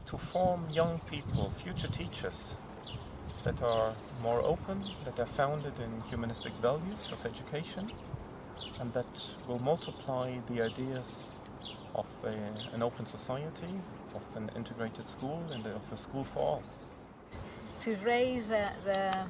to form young people, future teachers, that are more open, that are founded in humanistic values of education, and that will multiply the ideas of an open society, of an integrated school, and of a school for all. To raise the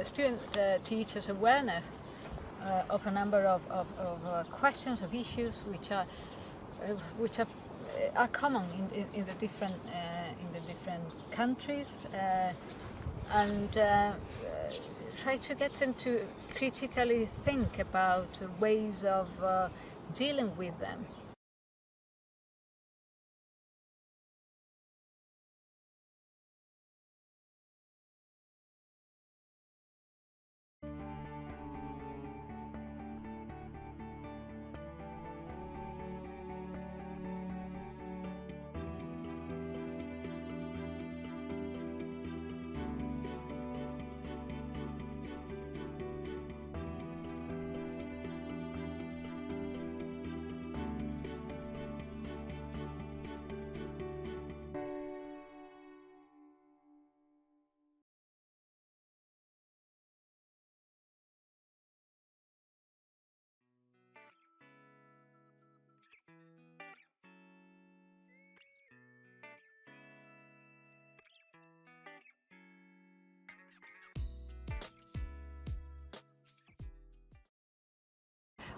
student teachers' awareness of a number of questions, of issues which are common in the different countries, and try to get them to critically think about ways of dealing with them.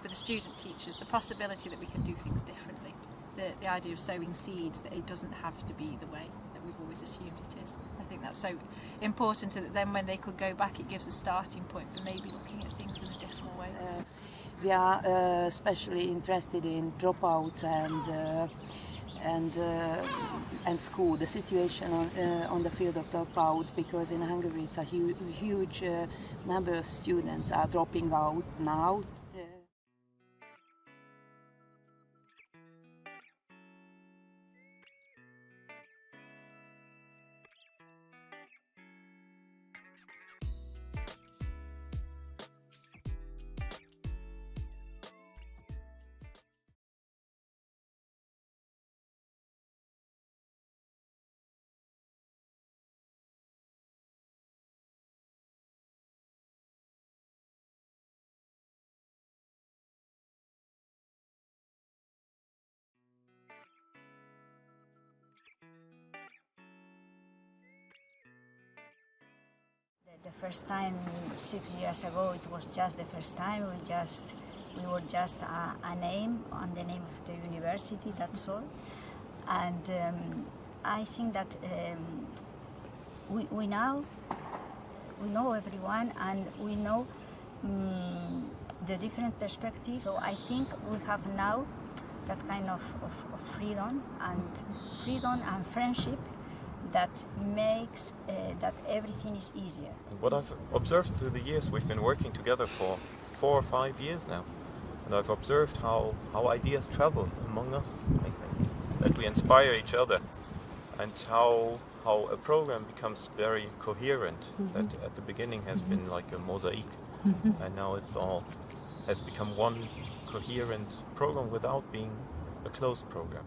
For the student teachers, the possibility that we can do things differently, the idea of sowing seeds, that it doesn't have to be the way that we've always assumed it is. I think that's so important, and that then when they could go back, it gives a starting point for maybe looking at things in a different way. We are especially interested in dropouts and school, the situation on the field of dropout, because in Hungary it's a huge number of students are dropping out now. The first time 6 years ago, it was just the first time. We were just a name on the name of the university. That's all. And I think that we know everyone, and we know the different perspectives. So I think we have now that kind of freedom and friendship that makes that everything is easier. What I've observed through the years, we've been working together for 4 or 5 years now, and I've observed how ideas travel among us, I think, that we inspire each other, and how a program becomes very coherent, that at the beginning has been like a mosaic, and now it's all has become one coherent program without being a closed program.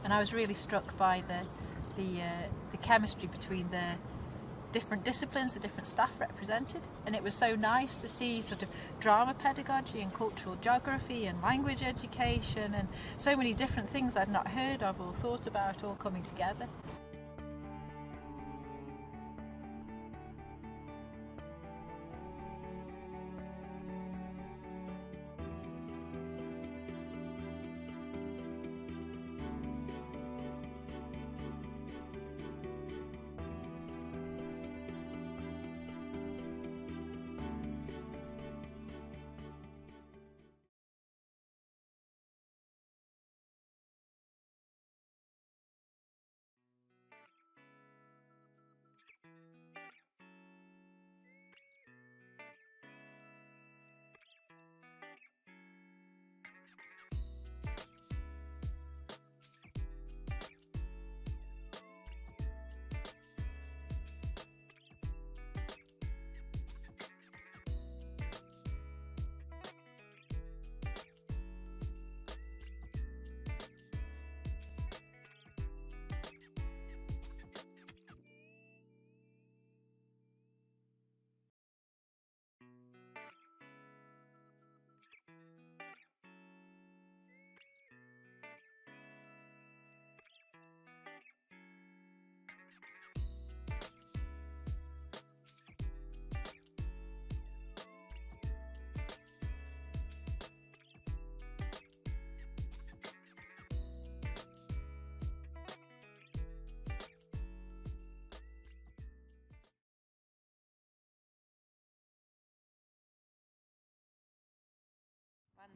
And I was really struck by the chemistry between the different disciplines, the different staff represented, and it was so nice to see sort of drama pedagogy and cultural geography and language education and so many different things I'd not heard of or thought about all coming together.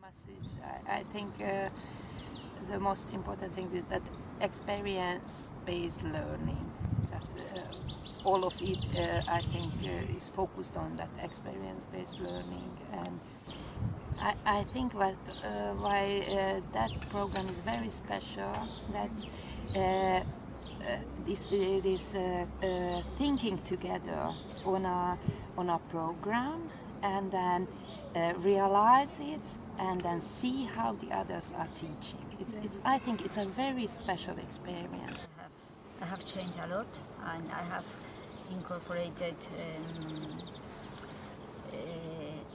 message. I think the most important thing is that experience-based learning. That all of it, I think, is focused on that experience-based learning, and I think that why that program is very special. That this thinking together on a program, and then realize it, and then see how the others are teaching. I think it's a very special experience. I have changed a lot, and I have incorporated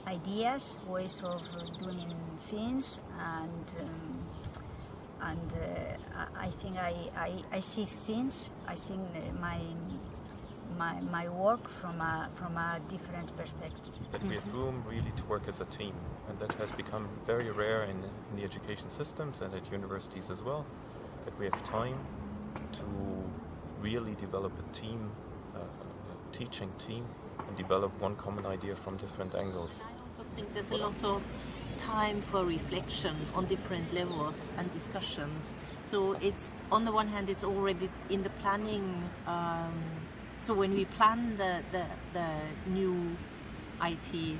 ideas, ways of doing things, and I think I see things. I see my work from a different perspective. That we have room really to work as a team, and that has become very rare in the education systems and at universities as well. That we have time to really develop a team, a teaching team, and develop one common idea from different angles. I also think there's a lot of time for reflection on different levels and discussions. So it's, on the one hand, it's already in the planning. So when we plan the new IP,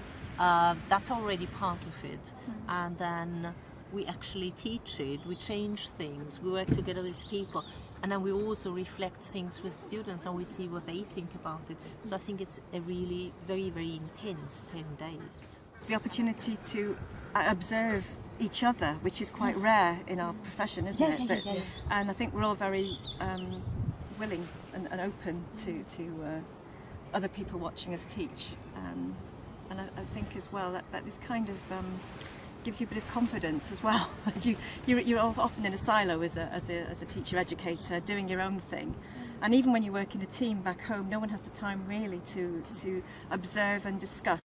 that's already part of it, and then we actually teach it, we change things, we work together with people, and then we also reflect things with students and we see what they think about it. So I think it's a really very, very intense 10 days. The opportunity to observe each other, which is quite rare in our profession, isn't it? Yeah. And I think we're all very willing and open to other people watching us teach. And I think as well that this kind of gives you a bit of confidence as well. You're often in a silo as a teacher educator, doing your own thing, and even when you work in a team back home, no one has the time really to observe and discuss.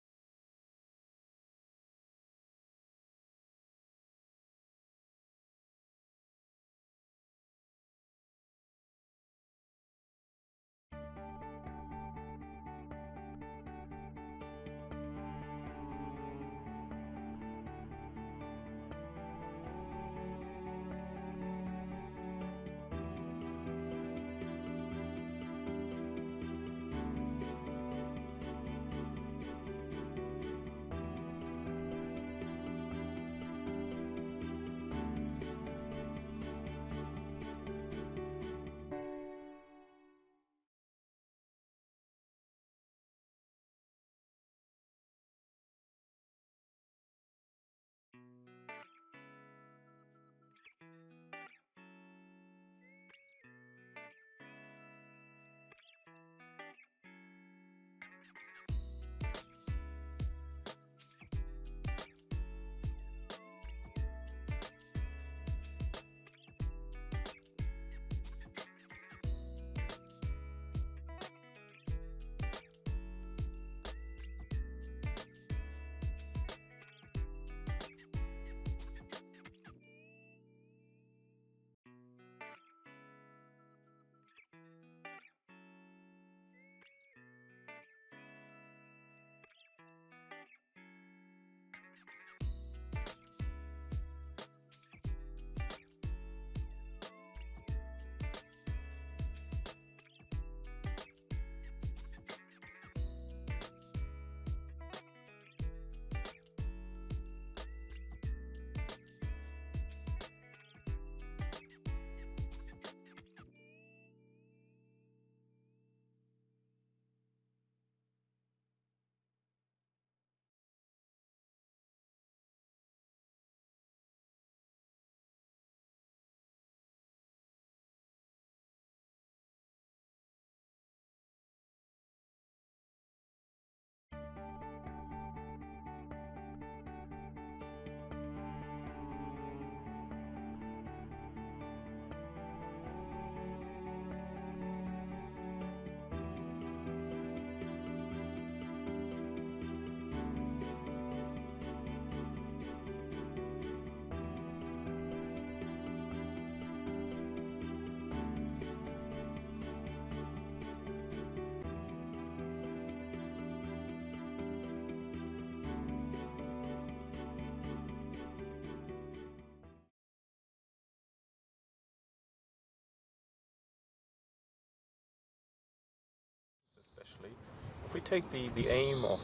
we take the aim of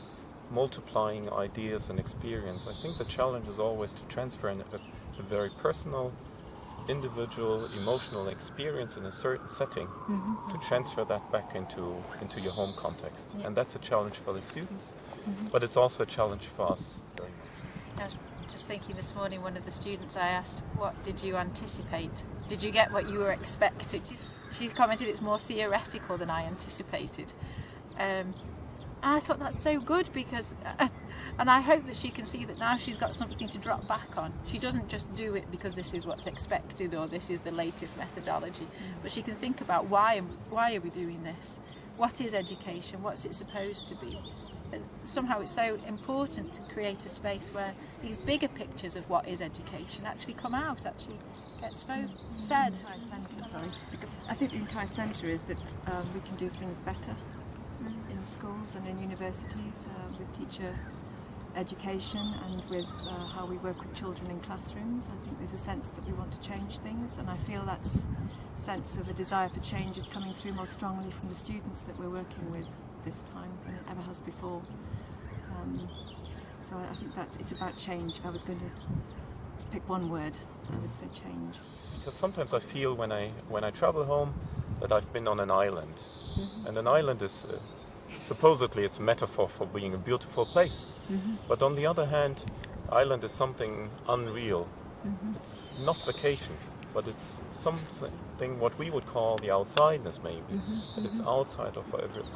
multiplying ideas and experience, I think the challenge is always to transfer a very personal, individual, emotional experience in a certain setting, to transfer that back into your home context. Yeah. And that's a challenge for the students, but it's also a challenge for us very much. I was just thinking this morning, one of the students I asked, what did you anticipate? Did you get what you were expecting? She commented it's more theoretical than I anticipated. And I thought that's so good because, and I hope that she can see that now she's got something to drop back on. She doesn't just do it because this is what's expected or this is the latest methodology, but she can think about why are we doing this? What is education? What's it supposed to be? And somehow it's so important to create a space where these bigger pictures of what is education actually come out, actually get said. I think the entire centre is that we can do things better in schools and in universities with teacher education and with how we work with children in classrooms. I think there's a sense that we want to change things, and I feel that sense of a desire for change is coming through more strongly from the students that we're working with this time than it ever has before. So I think that it's about change. If I was going to pick one word, I would say change. Because sometimes I feel when I travel home that I've been on an island, and an island is supposedly it's a metaphor for being a beautiful place. But on the other hand, island is something unreal. It's not vacation, but it's something what we would call the outsideness maybe. It is outside of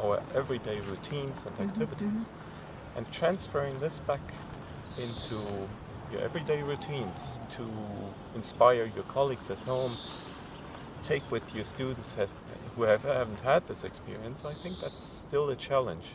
our everyday routines and activities. And transferring this back into your everyday routines to inspire your colleagues at home, take with your students who haven't had this experience, I think that's still a challenge.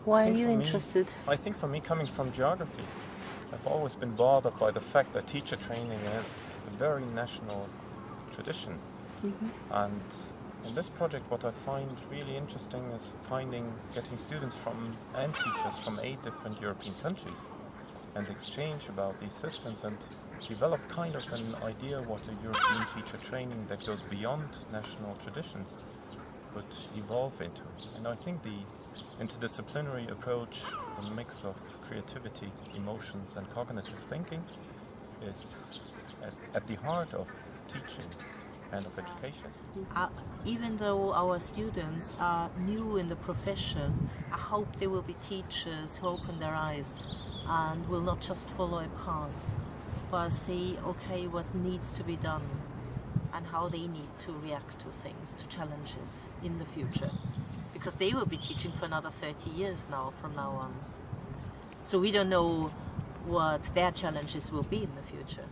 Why are you interested? I think for me, coming from geography, I've always been bothered by the fact that teacher training is a very national tradition. And in this project, what I find really interesting is getting students and teachers from 8 different European countries and exchange about these systems and develop kind of an idea what a European teacher training that goes beyond national traditions could evolve into. And I think the interdisciplinary approach, the mix of creativity, emotions and cognitive thinking is at the heart of teaching and of education. Even though our students are new in the profession, I hope they will be teachers who open their eyes and will not just follow a path, but see, okay, what needs to be done and how they need to react to things, to challenges in the future. Because they will be teaching for another 30 years now, from now on. So we don't know what their challenges will be in the future.